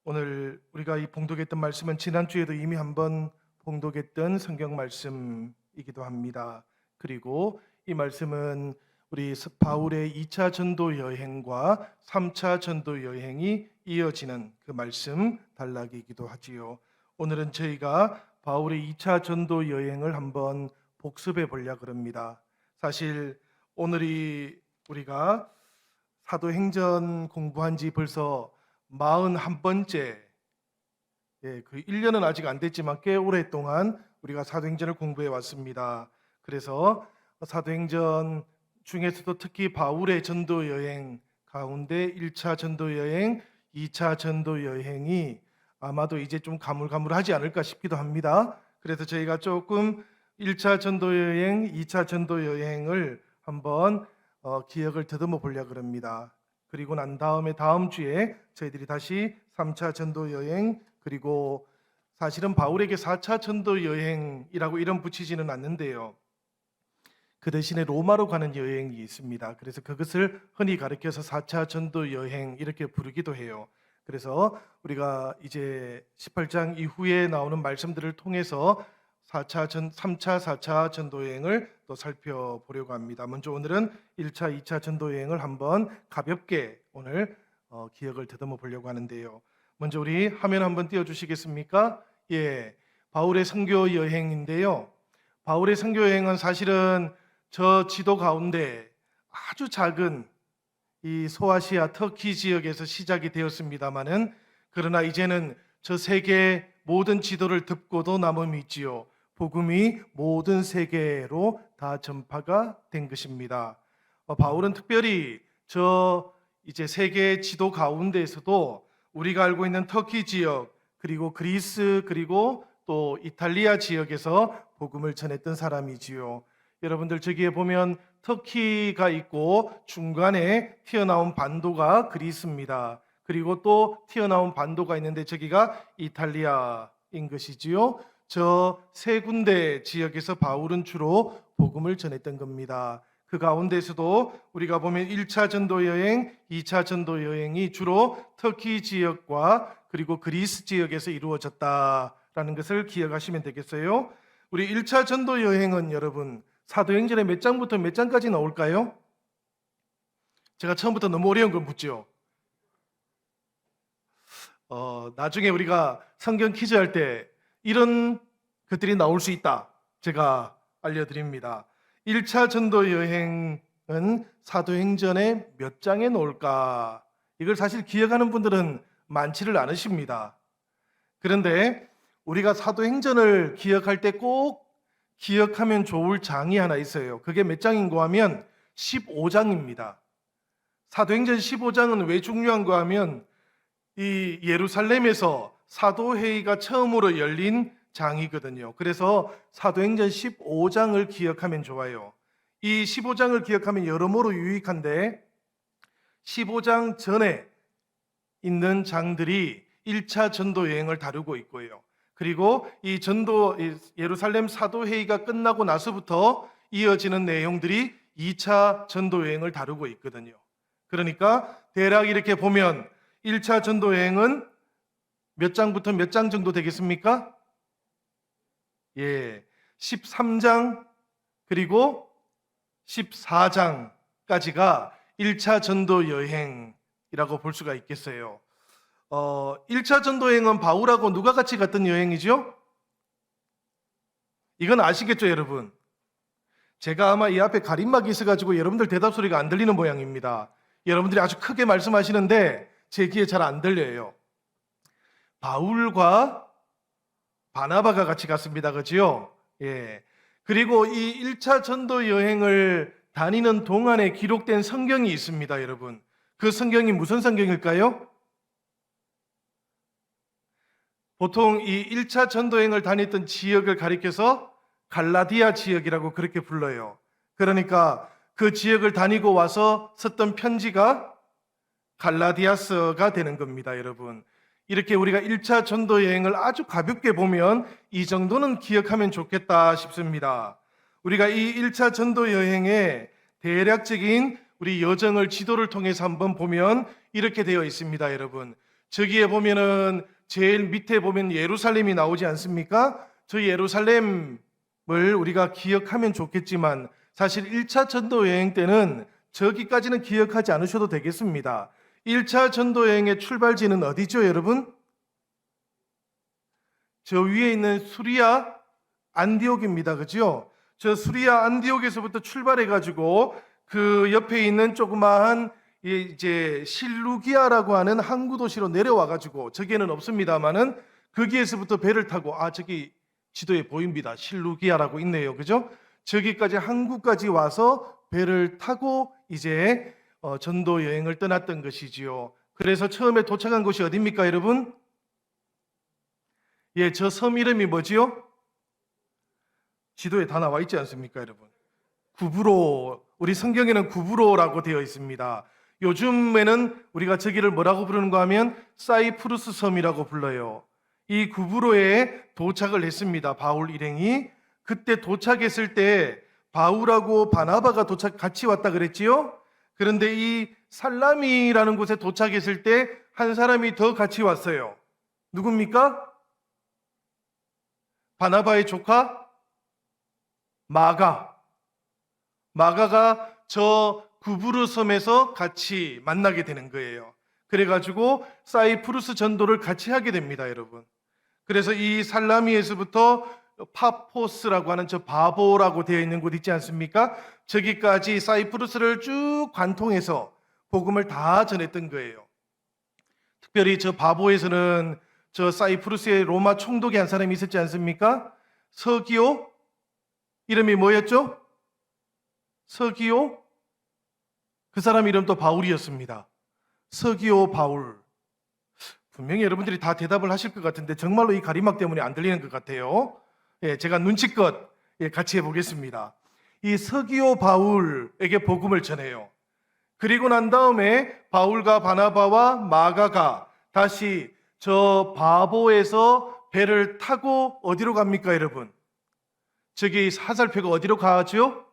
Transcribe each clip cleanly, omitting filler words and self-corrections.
오늘 우리가 이 봉독했던 말씀은 지난주에도 이미 한번 봉독했던 성경 말씀이기도 합니다. 그리고 이 말씀은 우리 바울의 2차 전도 여행과 3차 전도 여행이 이어지는 그 말씀 단락이기도 하지요. 오늘은 저희가 바울의 2차 전도 여행을 한번 복습해 보려고 합니다. 사실 오늘이 우리가 사도행전 공부한 지 벌써 41번째, 그 1년은 아직 안 됐지만 꽤 오랫동안 우리가 사도행전을 공부해 왔습니다. 그래서 사도행전 중에서도 특히 바울의 전도 여행 가운데 1차 전도 여행, 2차 전도 여행이 아마도 이제 좀 가물가물하지 않을까 싶기도 합니다. 그래서 저희가 조금 1차 전도 여행, 2차 전도 여행을 한번 기억을 더듬어 보려고 합니다. 그리고 난 다음에 다음 주에 저희들이 다시 3차 전도 여행, 그리고 사실은 바울에게 4차 전도 여행이라고 이름 붙이지는 않는데요. 그 대신에 로마로 가는 여행이 있습니다. 그래서 그것을 흔히 가리켜서 4차 전도 여행 이렇게 부르기도 해요. 그래서 우리가 이제 18장 이후에 나오는 말씀들을 통해서 3차, 4차 전도 여행을 또 살펴보려고 합니다. 먼저 오늘은 1차, 2차 전도 여행을 한번 가볍게 오늘 기억을 더듬어 보려고 하는데요. 먼저 우리 화면 한번 띄워 주시겠습니까? 예, 바울의 선교 여행인데요. 바울의 선교 여행은 사실은 저 지도 가운데 아주 작은 이 소아시아 터키 지역에서 시작이 되었습니다마는, 그러나 이제는 저 세계 모든 지도를 덮고도 남음이 있지요. 복음이 모든 세계로 다 전파가 된 것입니다. 바울은 특별히 저 이제 세계 지도 가운데에서도 우리가 알고 있는 터키 지역, 그리고 그리스, 그리고 또 이탈리아 지역에서 복음을 전했던 사람이지요. 여러분들 저기에 보면 터키가 있고 중간에 튀어나온 반도가 그리스입니다. 그리고 또 튀어나온 반도가 있는데 저기가 이탈리아인 것이지요. 저 세 군데 지역에서 바울은 주로 복음을 전했던 겁니다. 그 가운데서도 우리가 보면 1차 전도 여행, 2차 전도 여행이 주로 터키 지역과 그리고 그리스 지역에서 이루어졌다라는 것을 기억하시면 되겠어요. 우리 1차 전도 여행은 여러분 사도행전의 몇 장부터 몇 장까지 나올까요? 제가 처음부터 너무 어려운 걸 묻죠. 나중에 우리가 성경 퀴즈 할 때 이런 것들이 나올 수 있다. 제가 알려드립니다. 1차 전도 여행은 사도행전의 몇 장에 나올까? 이걸 사실 기억하는 분들은 많지를 않으십니다. 그런데 우리가 사도행전을 기억할 때 꼭 기억하면 좋을 장이 하나 있어요. 그게 몇 장인가 하면 15장입니다. 사도행전 15장은 왜 중요한가 하면 이 예루살렘에서 사도회의가 처음으로 열린 장이거든요. 그래서 사도행전 15장을 기억하면 좋아요. 이 15장을 기억하면 여러모로 유익한데 15장 전에 있는 장들이 1차 전도 여행을 다루고 있고요. 그리고 이 예루살렘 사도회의가 끝나고 나서부터 이어지는 내용들이 2차 전도 여행을 다루고 있거든요. 그러니까 대략 이렇게 보면 1차 전도 여행은 몇 장부터 몇 장 정도 되겠습니까? 예, 13장 그리고 14장까지가 1차 전도 여행이라고 볼 수가 있겠어요. 1차 전도 여행은 바울하고 누가 같이 갔던 여행이죠? 이건 아시겠죠, 여러분? 제가 아마 이 앞에 가림막이 있어가지고 여러분들 대답 소리가 안 들리는 모양입니다. 여러분들이 아주 크게 말씀하시는데 제 귀에 잘 안 들려요. 바울과 바나바가 같이 갔습니다. 그죠? 예. 그리고 이 1차 전도 여행을 다니는 동안에 기록된 성경이 있습니다, 여러분. 그 성경이 무슨 성경일까요? 보통 이 1차 전도 여행을 다녔던 지역을 가리켜서 갈라디아 지역이라고 그렇게 불러요. 그러니까 그 지역을 다니고 와서 썼던 편지가 갈라디아서가 되는 겁니다, 여러분. 이렇게 우리가 1차 전도 여행을 아주 가볍게 보면 이 정도는 기억하면 좋겠다 싶습니다. 우리가 이 1차 전도 여행의 대략적인 우리 여정을 지도를 통해서 한번 보면 이렇게 되어 있습니다, 여러분. 저기에 보면은 제일 밑에 보면 예루살렘이 나오지 않습니까? 저 예루살렘을 우리가 기억하면 좋겠지만 사실 1차 전도 여행 때는 저기까지는 기억하지 않으셔도 되겠습니다. 1차 전도 여행의 출발지는 어디죠, 여러분? 저 위에 있는 수리아 안디옥입니다. 그죠? 저 수리아 안디옥에서부터 출발해 가지고 그 옆에 있는 조그마한 이제 실루기아라고 하는 항구 도시로 내려와 가지고 저기에는 없습니다만은 거기에서부터 배를 타고 저기 지도에 보입니다. 실루기아라고 있네요. 그죠? 저기까지 항구까지 와서 배를 타고 이제 전도 여행을 떠났던 것이지요. 그래서 처음에 도착한 곳이 어디입니까, 여러분? 예, 저 섬 이름이 뭐지요? 지도에 다 나와 있지 않습니까, 여러분? 구브로, 우리 성경에는 구브로라고 되어 있습니다. 요즘에는 우리가 저기를 뭐라고 부르는가 하면 사이프루스 섬이라고 불러요. 이 구브로에 도착을 했습니다. 바울 일행이. 그때 도착했을 때 바울하고 바나바가 같이 왔다 그랬지요? 그런데 이 살라미라는 곳에 도착했을 때 한 사람이 더 같이 왔어요. 누굽니까? 바나바의 조카 마가가 저 구브루 섬에서 같이 만나게 되는 거예요. 그래가지고 사이프루스 전도를 같이 하게 됩니다, 여러분. 그래서 이 살라미에서부터 파포스라고 하는 저 바보라고 되어 있는 곳 있지 않습니까? 저기까지 사이프루스를 쭉 관통해서 복음을 다 전했던 거예요. 특별히 저 바보에서는 저 사이프루스의 로마 총독이 한 사람이 있었지 않습니까? 서기오? 이름이 뭐였죠? 서기오? 그 사람 이름도 바울이었습니다. 서기오 바울. 분명히 여러분들이 다 대답을 하실 것 같은데 정말로 이 가리막 때문에 안 들리는 것 같아요. 예, 제가 눈치껏 같이 해보겠습니다. 이 서기오 바울에게 복음을 전해요. 그리고 난 다음에 바울과 바나바와 마가가 다시 저 바보에서 배를 타고 어디로 갑니까, 여러분? 저기 화살표가 어디로 가죠?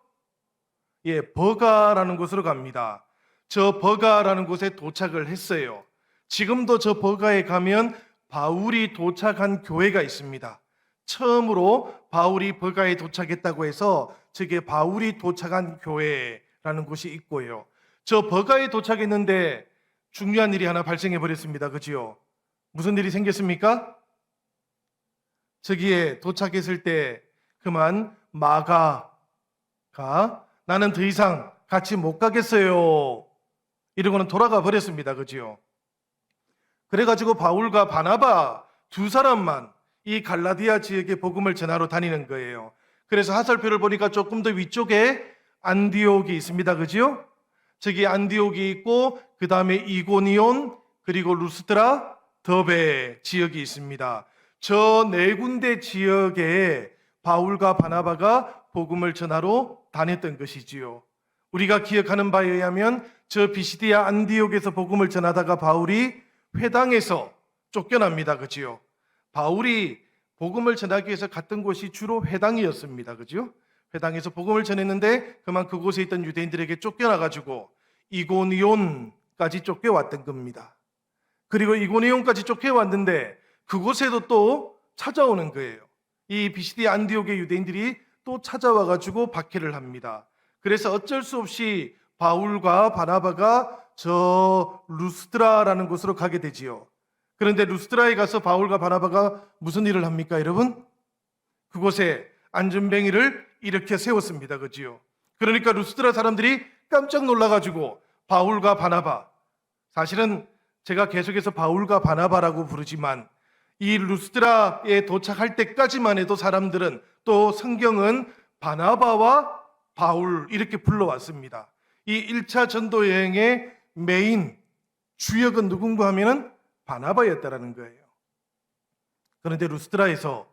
예, 버가라는 곳으로 갑니다. 저 버가라는 곳에 도착을 했어요. 지금도 저 버가에 가면 바울이 도착한 교회가 있습니다. 처음으로 바울이 버가에 도착했다고 해서 저게 바울이 도착한 교회라는 곳이 있고요. 저 버가에 도착했는데 중요한 일이 하나 발생해 버렸습니다. 그지요? 무슨 일이 생겼습니까? 저기에 도착했을 때 그만 마가가 나는 더 이상 같이 못 가겠어요. 이러고는 돌아가 버렸습니다. 그지요? 그래가지고 바울과 바나바 두 사람만 이 갈라디아 지역에 복음을 전하러 다니는 거예요. 그래서 화살표를 보니까 조금 더 위쪽에 안디옥이 있습니다. 그지요? 저기 안디옥이 있고 그 다음에 이고니온 그리고 루스드라, 더베 지역이 있습니다. 저 네 군데 지역에 바울과 바나바가 복음을 전하러 다녔던 것이지요. 우리가 기억하는 바에 의하면 저 비시디아 안디옥에서 복음을 전하다가 바울이 회당에서 쫓겨납니다. 그지요? 바울이 복음을 전하기 위해서 갔던 곳이 주로 회당이었습니다. 그죠? 회당에서 복음을 전했는데 그만 그곳에 있던 유대인들에게 쫓겨나가지고 이고니온까지 쫓겨왔던 겁니다. 그리고 이고니온까지 쫓겨왔는데 그곳에도 또 찾아오는 거예요. 이 비시디아 안디옥의 유대인들이 또 찾아와가지고 박해를 합니다. 그래서 어쩔 수 없이 바울과 바나바가 저 루스드라라는 곳으로 가게 되지요. 그런데 루스드라에 가서 바울과 바나바가 무슨 일을 합니까, 여러분? 그곳에 안전뱅이를 일으켜 세웠습니다. 그지요? 그러니까 루스드라 사람들이 깜짝 놀라가지고 바울과 바나바, 사실은 제가 계속해서 바울과 바나바라고 부르지만 이 루스드라에 도착할 때까지만 해도 사람들은 또 성경은 바나바와 바울 이렇게 불러왔습니다. 이 1차 전도 여행의 메인 주역은 누군가 하면은 바나바였다라는 거예요. 그런데 루스드라에서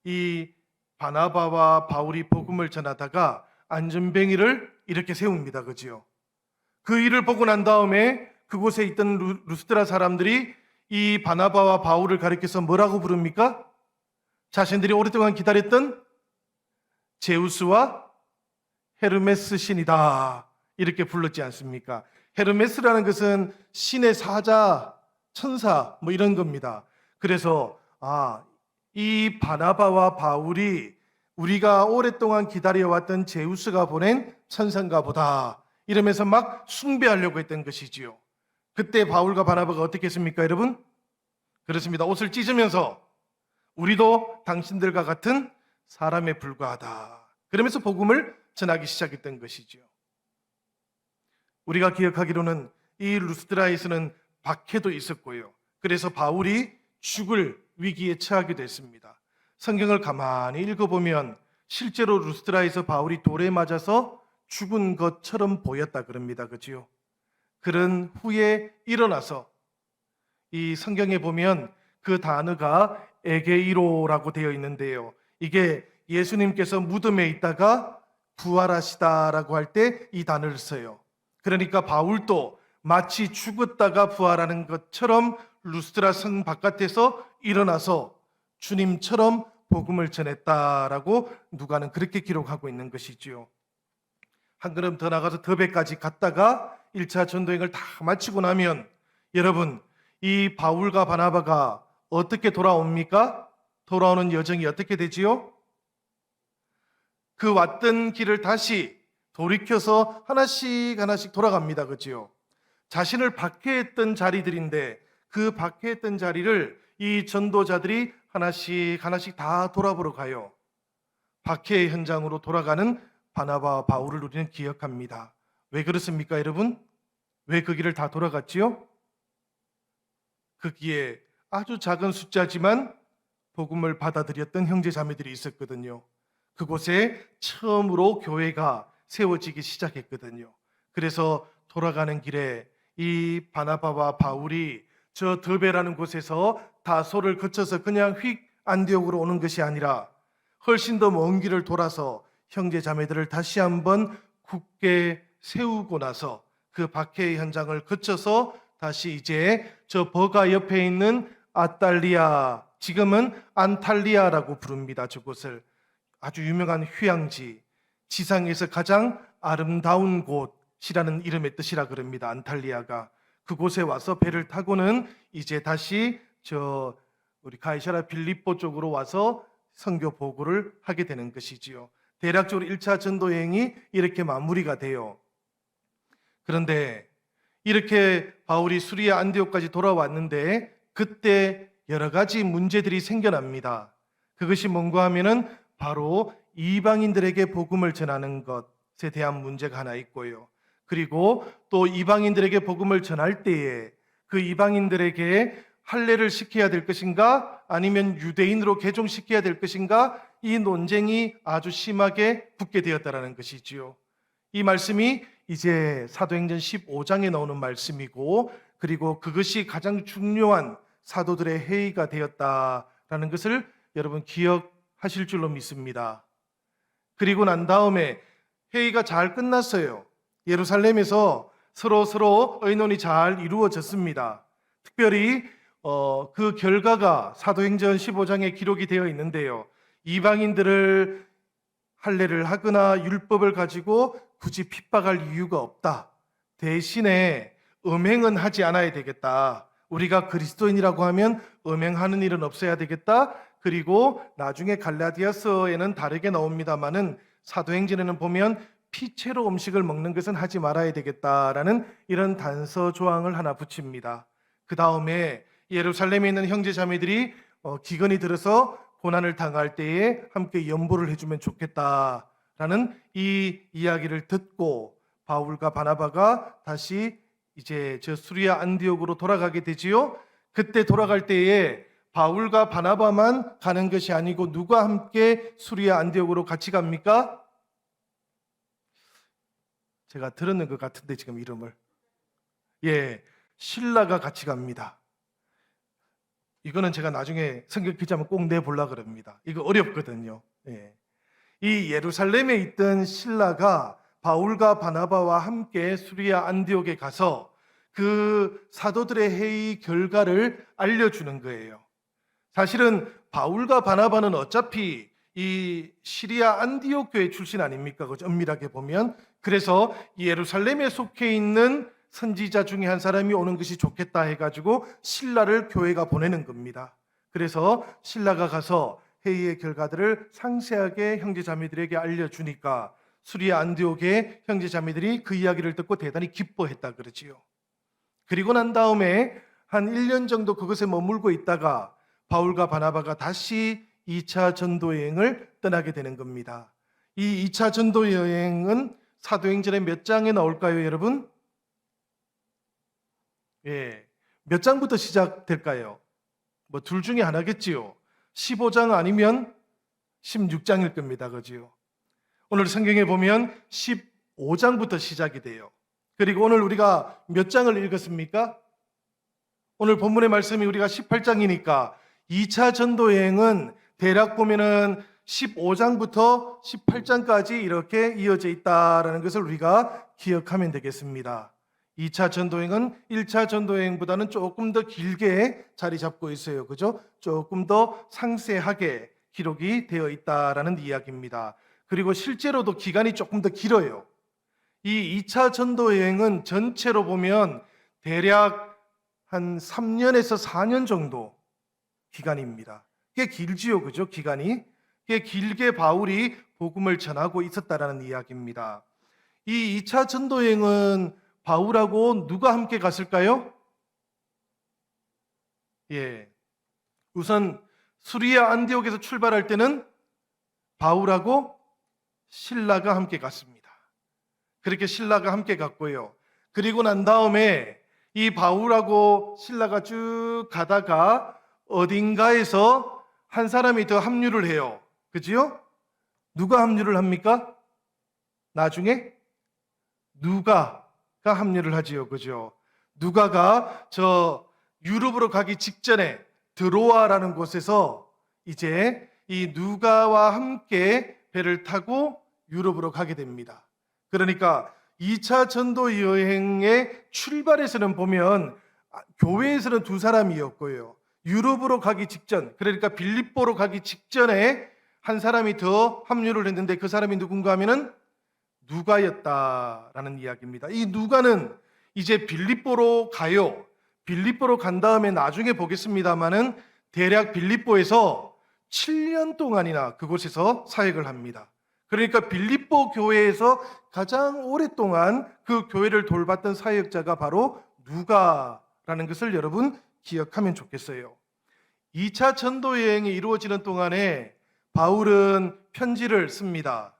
이 바나바와 바울이 복음을 전하다가 안전뱅이를 이렇게 세웁니다. 그지요? 그 일을 보고 난 다음에 그곳에 있던 루스드라 사람들이 이 바나바와 바울을 가리켜서 뭐라고 부릅니까? 자신들이 오랫동안 기다렸던 제우스와 헤르메스 신이다 이렇게 불렀지 않습니까? 헤르메스라는 것은 신의 사자, 천사 뭐 이런 겁니다. 그래서 이 바나바와 바울이 우리가 오랫동안 기다려왔던 제우스가 보낸 천사인가 보다 이러면서 막 숭배하려고 했던 것이지요. 그때 바울과 바나바가 어떻게 했습니까, 여러분? 그렇습니다. 옷을 찢으면서 우리도 당신들과 같은 사람에 불과하다. 그러면서 복음을 전하기 시작했던 것이지요. 우리가 기억하기로는 이 루스드라에서는 박해도 있었고요. 그래서 바울이 죽을 위기에 처하기도 했습니다. 성경을 가만히 읽어보면 실제로 루스드라에서 바울이 돌에 맞아서 죽은 것처럼 보였다 그럽니다. 그지요? 그런 후에 일어나서 이 성경에 보면 그 단어가 에게이로라고 되어 있는데요. 이게 예수님께서 무덤에 있다가 부활하시다라고 할 때 이 단어를 써요. 그러니까 바울도 마치 죽었다가 부활하는 것처럼 루스드라 성 바깥에서 일어나서 주님처럼 복음을 전했다라고 누가는 그렇게 기록하고 있는 것이지요. 한 걸음 더 나가서 더베까지 갔다가 1차 전도행을 다 마치고 나면 여러분, 이 바울과 바나바가 어떻게 돌아옵니까? 돌아오는 여정이 어떻게 되지요? 그 왔던 길을 다시 돌이켜서 하나씩 하나씩 돌아갑니다. 그지요? 자신을 박해했던 자리들인데 그 박해했던 자리를 이 전도자들이 하나씩 하나씩 다 돌아보러 가요. 박해의 현장으로 돌아가는 바나바와 바울을 우리는 기억합니다. 왜 그렇습니까, 여러분? 왜 그 길을 다 돌아갔지요? 거기에 아주 작은 숫자지만 복음을 받아들였던 형제 자매들이 있었거든요. 그곳에 처음으로 교회가 세워지기 시작했거든요. 그래서 돌아가는 길에 이 바나바와 바울이 저 더베라는 곳에서 다소를 거쳐서 그냥 휙 안디옥으로 오는 것이 아니라 훨씬 더 먼 길을 돌아서 형제 자매들을 다시 한번 굳게 세우고 나서 그 박해의 현장을 거쳐서 다시 이제 저 버가 옆에 있는 아탈리아, 지금은 안탈리아라고 부릅니다. 저곳을 아주 유명한 휴양지, 지상에서 가장 아름다운 곳이라는 이름의 뜻이라 그럽니다. 안탈리아가. 그곳에 와서 배를 타고는 이제 다시 저 우리 가이사라 빌립보 쪽으로 와서 선교 보고를 하게 되는 것이지요. 대략적으로 1차 전도 여행이 이렇게 마무리가 돼요. 그런데 이렇게 바울이 수리아 안디옥까지 돌아왔는데 그때 여러 가지 문제들이 생겨납니다. 그것이 뭔가 하면은 바로 이방인들에게 복음을 전하는 것에 대한 문제가 하나 있고요. 그리고 또 이방인들에게 복음을 전할 때에 그 이방인들에게 할례를 시켜야 될 것인가 아니면 유대인으로 개종시켜야 될 것인가 이 논쟁이 아주 심하게 붙게 되었다라는 것이지요. 이 말씀이 이제 사도행전 15장에 나오는 말씀이고 그리고 그것이 가장 중요한 사도들의 회의가 되었다라는 것을 여러분 기억하실 줄로 믿습니다. 그리고 난 다음에 회의가 잘 끝났어요. 예루살렘에서 서로 의논이 잘 이루어졌습니다. 특별히 그 결과가 사도행전 15장에 기록이 되어 있는데요. 이방인들을 할례를 하거나 율법을 가지고 굳이 핍박할 이유가 없다. 대신에 음행은 하지 않아야 되겠다. 우리가 그리스도인이라고 하면 음행하는 일은 없어야 되겠다. 그리고 나중에 갈라디아서에는 다르게 나옵니다만은 사도행전에는 보면 피채로 음식을 먹는 것은 하지 말아야 되겠다라는 이런 단서 조항을 하나 붙입니다. 그 다음에 예루살렘에 있는 형제 자매들이 기근이 들어서 고난을 당할 때에 함께 연보를 해주면 좋겠다라는 이 이야기를 듣고 바울과 바나바가 다시 이제 저 수리아 안디옥으로 돌아가게 되지요. 그때 돌아갈 때에 바울과 바나바만 가는 것이 아니고 누가 함께 수리아 안디옥으로 같이 갑니까? 제가 들었는 것 같은데 지금 이름을 신라가 같이 갑니다. 이거는 제가 나중에 성경 기자면 꼭 내보려고 그럽니다. 이거 어렵거든요. 이 예루살렘에 있던 신라가 바울과 바나바와 함께 수리아 안디옥에 가서 그 사도들의 회의 결과를 알려주는 거예요. 사실은 바울과 바나바는 어차피 이 시리아 안디옥 교회 출신 아닙니까? 엄밀하게 보면. 그래서 예루살렘에 속해 있는 선지자 중에 한 사람이 오는 것이 좋겠다 해가지고 신라를 교회가 보내는 겁니다. 그래서 신라가 가서 회의의 결과들을 상세하게 형제자매들에게 알려주니까 수리아 안디옥의 형제자매들이 그 이야기를 듣고 대단히 기뻐했다 그러지요. 그리고 난 다음에 한 1년 정도 그것에 머물고 있다가 바울과 바나바가 다시 2차 전도 여행을 떠나게 되는 겁니다. 이 2차 전도 여행은 사도행전의 몇 장에 나올까요, 여러분? 예, 몇 장부터 시작될까요? 뭐 둘 중에 하나겠지요. 15장 아니면 16장일 겁니다. 그지요? 오늘 성경에 보면 15장부터 시작이 돼요. 그리고 오늘 우리가 몇 장을 읽었습니까? 오늘 본문의 말씀이 우리가 18장이니까 2차 전도 여행은 대략 보면은 15장부터 18장까지 이렇게 이어져 있다라는 것을 우리가 기억하면 되겠습니다. 2차 전도여행은 1차 전도여행보다는 조금 더 길게 자리 잡고 있어요. 그죠? 조금 더 상세하게 기록이 되어 있다라는 이야기입니다. 그리고 실제로도 기간이 조금 더 길어요. 이 2차 전도여행은 전체로 보면 대략 한 3년에서 4년 정도 기간입니다. 꽤 길지요. 그죠? 기간이. 꽤 길게 바울이 복음을 전하고 있었다라는 이야기입니다. 이 2차 전도여행은 바울하고 누가 함께 갔을까요? 예. 우선 수리아 안디옥에서 출발할 때는 바울하고 실라가 함께 갔습니다. 그렇게 실라가 함께 갔고요. 그리고 난 다음에 이 바울하고 실라가 쭉 가다가 어딘가에서 한 사람이 더 합류를 해요. 그지요? 누가 합류를 합니까? 나중에 누가가 합류를 하지요. 그죠? 누가가 저 유럽으로 가기 직전에 드로아라는 곳에서 이제 이 누가와 함께 배를 타고 유럽으로 가게 됩니다. 그러니까 2차 전도 여행의 출발에서는 보면 교회에서는 두 사람이었고요. 유럽으로 가기 직전, 그러니까 빌립보로 가기 직전에 한 사람이 더 합류를 했는데 그 사람이 누군가 하면은 누가였다라는 이야기입니다. 이 누가는 이제 빌립보로 가요. 빌립보로 간 다음에 나중에 보겠습니다만은 대략 빌립보에서 7년 동안이나 그곳에서 사역을 합니다. 그러니까 빌립보 교회에서 가장 오랫동안 그 교회를 돌봤던 사역자가 바로 누가라는 것을 여러분 기억하면 좋겠어요. 2차 전도 여행이 이루어지는 동안에 바울은 편지를 씁니다.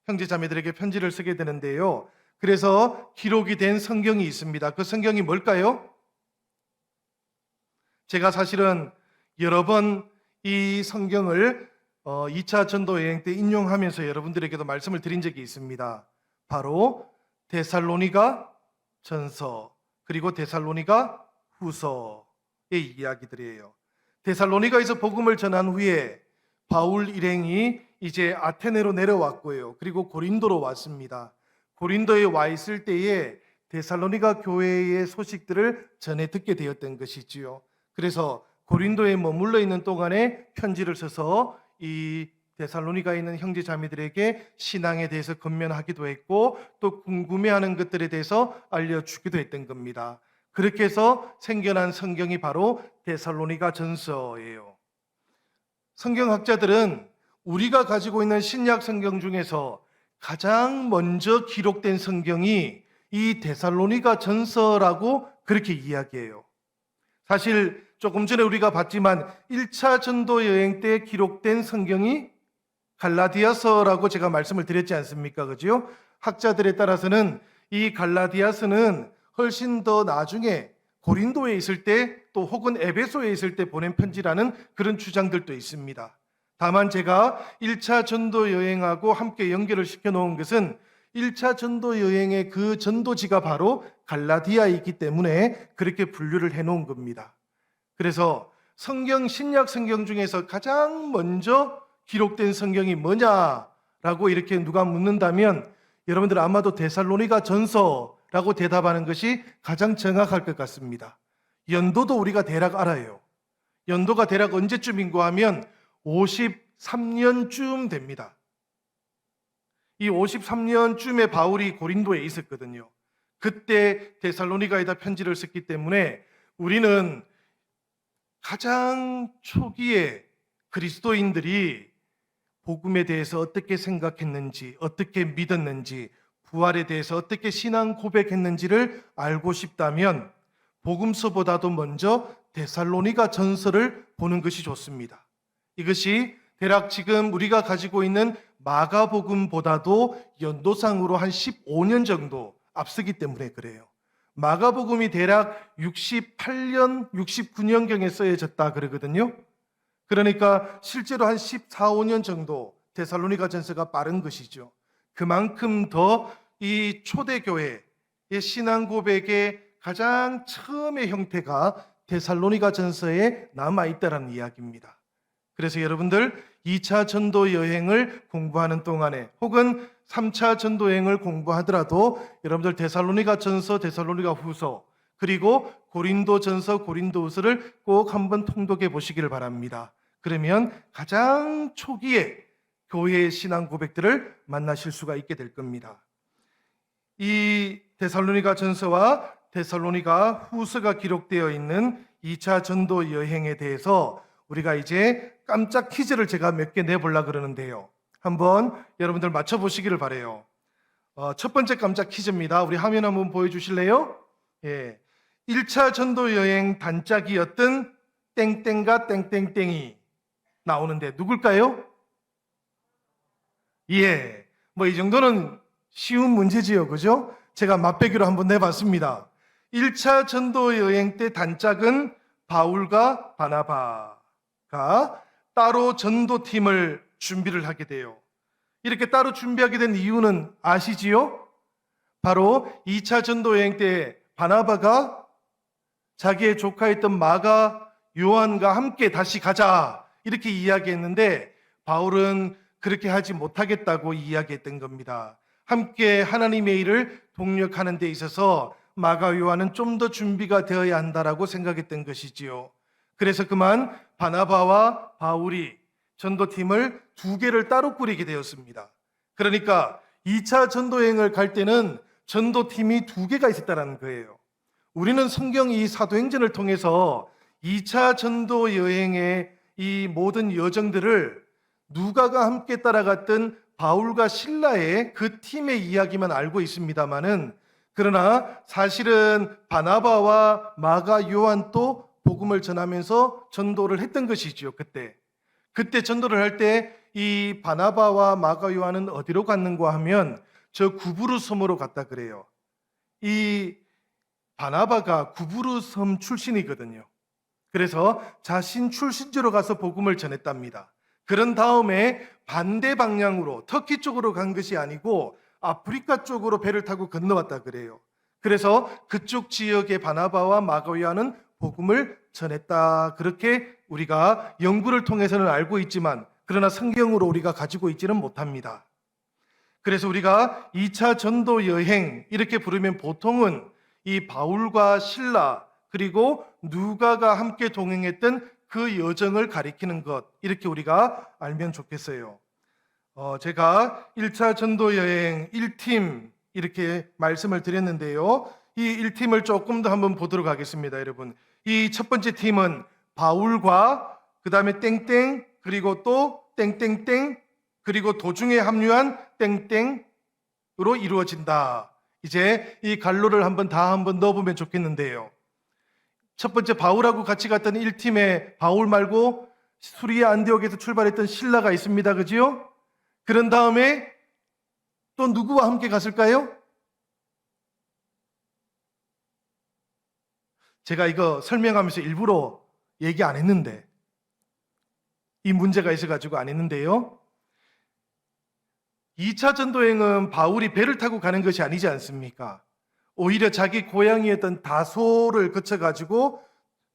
형제 자매들에게 편지를 쓰게 되는데요. 그래서 기록이 된 성경이 있습니다. 그 성경이 뭘까요? 제가 사실은 여러 번 이 성경을 2차 전도 여행 때 인용하면서 여러분들에게도 말씀을 드린 적이 있습니다. 바로 데살로니가 전서 그리고 데살로니가 후서의 이야기들이에요. 데살로니가에서 복음을 전한 후에 바울 일행이 이제 아테네로 내려왔고요. 그리고 고린도로 왔습니다. 고린도에 와 있을 때에 데살로니가 교회의 소식들을 전해 듣게 되었던 것이지요. 그래서 고린도에 머물러 있는 동안에 편지를 써서 이 데살로니가에 있는 형제 자매들에게 신앙에 대해서 권면하기도 했고 또 궁금해하는 것들에 대해서 알려주기도 했던 겁니다. 그렇게 해서 생겨난 성경이 바로 데살로니가 전서예요. 성경학자들은 우리가 가지고 있는 신약 성경 중에서 가장 먼저 기록된 성경이 이 데살로니가 전서라고 그렇게 이야기해요. 사실 조금 전에 우리가 봤지만 1차 전도 여행 때 기록된 성경이 갈라디아서라고 제가 말씀을 드렸지 않습니까? 그죠? 학자들에 따라서는 이 갈라디아서는 훨씬 더 나중에 고린도에 있을 때 또 혹은 에베소에 있을 때 보낸 편지라는 그런 주장들도 있습니다. 다만 제가 1차 전도 여행하고 함께 연결을 시켜 놓은 것은 1차 전도 여행의 그 전도지가 바로 갈라디아에 있기 때문에 그렇게 분류를 해 놓은 겁니다. 그래서 성경, 신약 성경 중에서 가장 먼저 기록된 성경이 뭐냐라고 이렇게 누가 묻는다면 여러분들 아마도 데살로니가 전서라고 대답하는 것이 가장 정확할 것 같습니다. 연도도 우리가 대략 알아요. 연도가 대략 언제쯤인가 하면 53년쯤 됩니다. 이 53년쯤에 바울이 고린도에 있었거든요. 그때 데살로니가에다 편지를 썼기 때문에 우리는 가장 초기에 그리스도인들이 복음에 대해서 어떻게 생각했는지, 어떻게 믿었는지, 부활에 대해서 어떻게 신앙 고백했는지를 알고 싶다면 복음서보다도 먼저 데살로니가 전서를 보는 것이 좋습니다. 이것이 대략 지금 우리가 가지고 있는 마가복음보다도 연도상으로 한 15년 정도 앞서기 때문에 그래요. 마가복음이 대략 68년, 69년경에 써여졌다 그러거든요. 그러니까 실제로 한 14, 15년 정도 데살로니가 전서가 빠른 것이죠. 그만큼 더 이 초대교회의 신앙 고백의 가장 처음의 형태가 데살로니가 전서에 남아있다라는 이야기입니다. 그래서 여러분들 2차 전도 여행을 공부하는 동안에 혹은 3차 전도 여행을 공부하더라도 여러분들 데살로니가 전서, 데살로니가 후서 그리고 고린도 전서, 고린도 후서를 꼭 한번 통독해 보시기를 바랍니다. 그러면 가장 초기에 교회의 신앙 고백들을 만나실 수가 있게 될 겁니다. 이 데살로니가 전서와 데살로니가 후서가 기록되어 있는 2차 전도 여행에 대해서 우리가 이제 깜짝 퀴즈를 제가 몇 개 내보려고 그러는데요. 한번 여러분들 맞춰보시기를 바라요. 첫 번째 깜짝 퀴즈입니다. 우리 화면 한번 보여주실래요? 예. 1차 전도 여행 단짝이었던 땡땡과 땡땡땡이 나오는데 누굴까요? 예. 뭐 이 정도는 쉬운 문제지요. 그죠? 제가 맛배기로 한번 내봤습니다. 1차 전도 여행 때 단짝은 바울과 바나바가 따로 전도팀을 준비를 하게 돼요. 이렇게 따로 준비하게 된 이유는 아시지요? 바로 2차 전도 여행 때 바나바가 자기의 조카였던 마가 요한과 함께 다시 가자 이렇게 이야기했는데 바울은 그렇게 하지 못하겠다고 이야기했던 겁니다. 함께 하나님의 일을 동력하는 데 있어서 마가 요한은 좀 더 준비가 되어야 한다라고 생각했던 것이지요. 그래서 그만 바나바와 바울이 전도팀을 2개를 따로 꾸리게 되었습니다. 그러니까 2차 전도여행을 갈 때는 전도팀이 2개가 있었다는 거예요. 우리는 성경 이 사도행전을 통해서 2차 전도여행의 이 모든 여정들을 누가가 함께 따라갔던 바울과 실라의 그 팀의 이야기만 알고 있습니다만은 그러나 사실은 바나바와 마가 요한도 복음을 전하면서 전도를 했던 것이지요. 그때 전도를 할 때 이 바나바와 마가 요한은 어디로 갔는가 하면 저 구브루 섬으로 갔다 그래요. 이 바나바가 구브루 섬 출신이거든요. 그래서 자신 출신지로 가서 복음을 전했답니다. 그런 다음에 반대 방향으로 터키 쪽으로 간 것이 아니고 아프리카 쪽으로 배를 타고 건너왔다 그래요. 그래서 그쪽 지역의 바나바와 마가 요한은 복음을 전했다. 그렇게 우리가 연구를 통해서는 알고 있지만 그러나 성경으로 우리가 가지고 있지는 못합니다. 그래서 우리가 2차 전도 여행 이렇게 부르면 보통은 이 바울과 실라 그리고 누가가 함께 동행했던 그 여정을 가리키는 것 이렇게 우리가 알면 좋겠어요. 제가 1차 전도 여행 1팀 이렇게 말씀을 드렸는데요. 이 1팀을 조금 더 한번 보도록 하겠습니다, 여러분. 이 첫 번째 팀은 바울과 그 다음에 땡땡 그리고 또 땡땡땡 그리고 도중에 합류한 땡땡으로 이루어진다. 이제 이 갈로를 한번 넣어보면 좋겠는데요. 첫 번째 바울하고 같이 갔던 1팀에 바울 말고 수리아 안디옥에서 출발했던 실라가 있습니다. 그지요? 그런 다음에 또 누구와 함께 갔을까요? 제가 이거 설명하면서 일부러 얘기 안 했는데 이 문제가 있어가지고 안 했는데요. 2차 전도행은 바울이 배를 타고 가는 것이 아니지 않습니까? 오히려 자기 고향이었던 다소를 거쳐가지고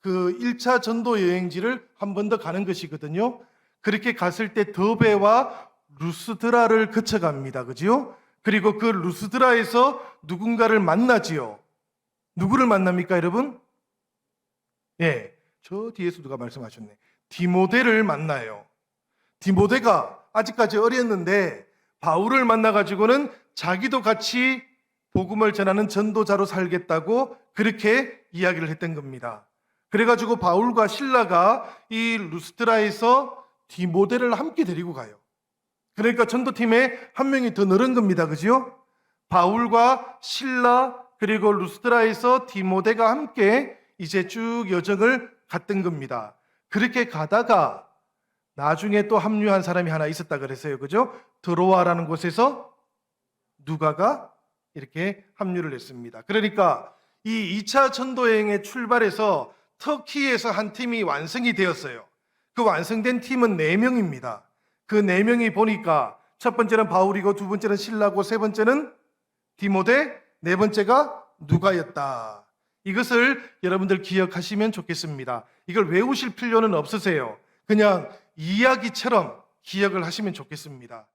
그 1차 전도 여행지를 한 번 더 가는 것이거든요. 그렇게 갔을 때 더베와 루스드라를 거쳐갑니다. 그지요? 그리고 그 루스드라에서 누군가를 만나지요. 누구를 만납니까, 여러분? 예, 저 뒤에서 누가 말씀하셨네. 디모데를 만나요. 디모데가 아직까지 어렸는데 바울을 만나가지고는 자기도 같이 복음을 전하는 전도자로 살겠다고 그렇게 이야기를 했던 겁니다. 그래가지고 바울과 실라가 이 루스드라에서 디모데를 함께 데리고 가요. 그러니까 전도팀에 한 명이 더 늘은 겁니다. 그죠? 바울과 실라 그리고 루스드라에서 디모데가 함께 이제 쭉 여정을 갔던 겁니다. 그렇게 가다가 나중에 또 합류한 사람이 하나 있었다 그랬어요. 그죠? 드로아라는 곳에서 누가가 이렇게 합류를 했습니다. 그러니까 이 2차 전도여행의 출발해서 터키에서 한 팀이 완성이 되었어요. 그 완성된 팀은 4명입니다. 그 4명이 보니까 첫 번째는 바울이고 두 번째는 실라고 세 번째는 디모데, 네 번째가 누가였다. 이것을 여러분들 기억하시면 좋겠습니다. 이걸 외우실 필요는 없으세요. 그냥 이야기처럼 기억을 하시면 좋겠습니다.